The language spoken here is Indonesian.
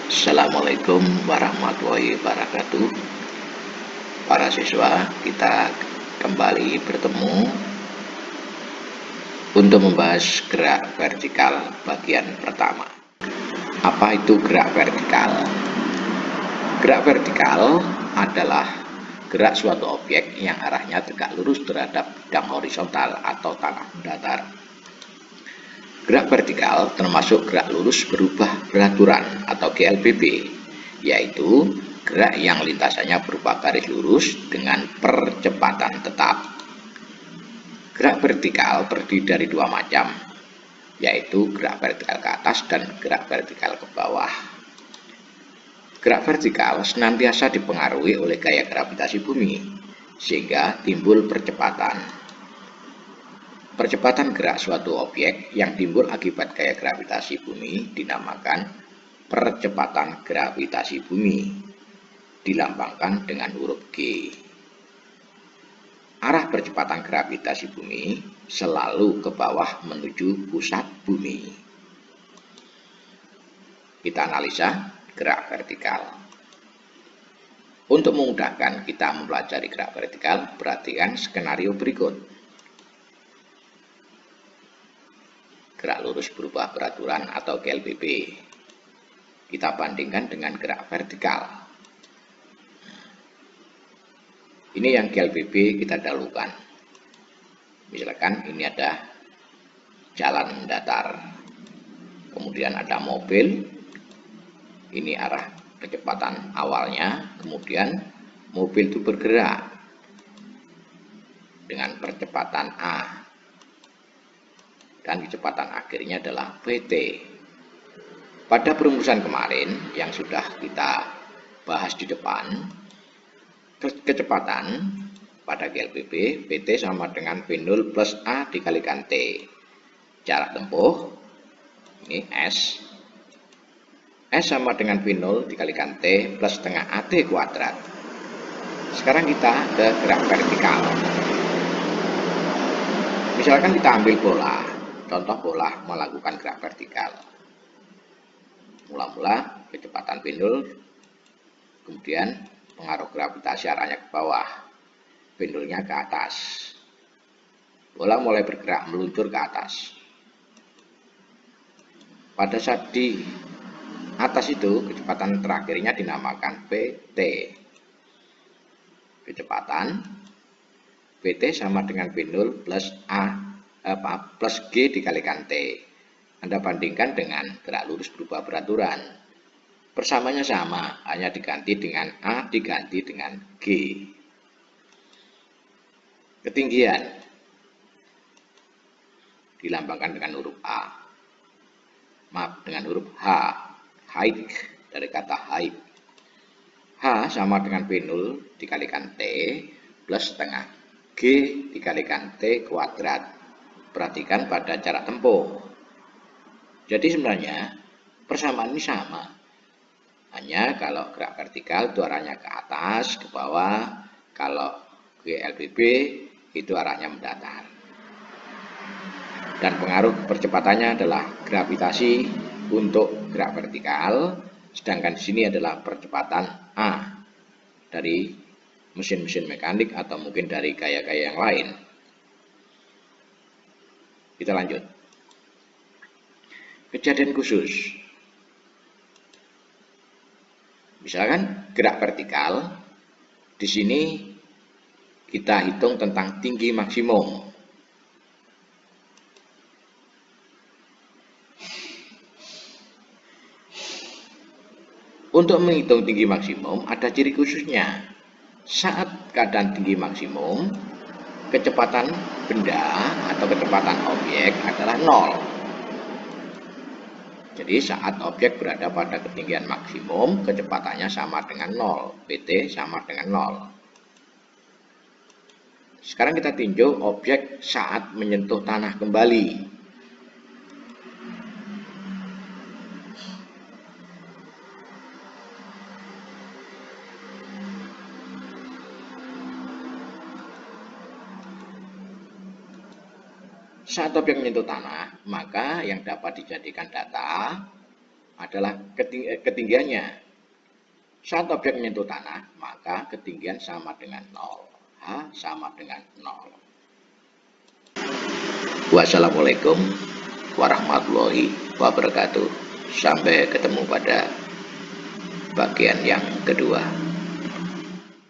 Assalamualaikum warahmatullahi wabarakatuh. Para siswa, kita kembali bertemu untuk membahas gerak vertikal bagian pertama. Apa itu gerak vertikal? Gerak vertikal adalah gerak suatu objek yang arahnya tegak lurus terhadap bidang horizontal atau tanah datar. Gerak vertikal termasuk gerak lurus berubah beraturan atau GLBB, yaitu gerak yang lintasannya berupa garis lurus dengan percepatan tetap. Gerak vertikal terdiri dari dua macam, yaitu gerak vertikal ke atas dan gerak vertikal ke bawah. Gerak vertikal senantiasa dipengaruhi oleh gaya gravitasi bumi, sehingga timbul percepatan. Percepatan gerak suatu objek yang timbul akibat gaya gravitasi bumi dinamakan percepatan gravitasi bumi, dilambangkan dengan huruf G. Arah percepatan gravitasi bumi selalu ke bawah menuju pusat bumi. Kita analisa gerak vertikal. Untuk memudahkan kita mempelajari gerak vertikal, perhatikan skenario berikut. Gerak lurus berubah beraturan atau GLBB. Kita bandingkan dengan gerak vertikal. Ini yang GLBB kita dahulukan. Misalkan ini ada jalan datar. Kemudian ada mobil. Ini arah kecepatan awalnya. Kemudian mobil itu bergerak dengan percepatan A. Dan kecepatan akhirnya adalah VT. Pada perumusan kemarin yang sudah kita bahas di depan, kecepatan pada GLBB VT sama dengan V0 plus A dikalikan T. Jarak tempuh ini S. S sama dengan V0 dikalikan T plus setengah AT kuadrat. Sekarang kita ke gerak vertikal. Misalkan kita ambil bola. Contoh bola melakukan gerak vertikal. Mula-mula kecepatan V0, kemudian pengaruh gravitasi arahnya ke bawah, V0-nya ke atas. Bola mulai bergerak meluncur ke atas. Pada saat di atas itu, kecepatan terakhirnya dinamakan VT. Kecepatan VT sama dengan V0 plus A plus G dikalikan T. Anda bandingkan dengan gerak lurus berubah beraturan. Persamanya sama, hanya diganti dengan A diganti dengan G. Ketinggian dilambangkan dengan huruf A. Maaf, dengan huruf H. Height dari kata height. H sama dengan V0 dikalikan T plus setengah G dikalikan T kuadrat. Perhatikan pada jarak tempuh. Jadi sebenarnya persamaan ini sama. Hanya kalau gerak vertikal itu arahnya ke atas, ke bawah. Kalau GLBB itu arahnya mendatar. Dan pengaruh percepatannya adalah gravitasi untuk gerak vertikal. Sedangkan di sini adalah percepatan A dari mesin-mesin mekanik atau mungkin dari gaya-gaya yang lain. Kita lanjut. Kejadian khusus. Misalkan gerak vertikal, di sini kita hitung tentang tinggi maksimum. Untuk menghitung tinggi maksimum ada ciri khususnya. Saat keadaan tinggi maksimum, kecepatan benda atau kecepatan objek adalah 0. Jadi saat objek berada pada ketinggian maksimum, kecepatannya sama dengan 0. Pt sama dengan 0. Sekarang kita tinjau objek saat menyentuh tanah kembali. Saat objek menyentuh tanah, maka yang dapat dijadikan data adalah ketinggiannya. Saat objek menyentuh tanah, maka ketinggian sama dengan 0. H sama dengan 0. Wassalamualaikum warahmatullahi wabarakatuh. Sampai ketemu pada bagian yang kedua.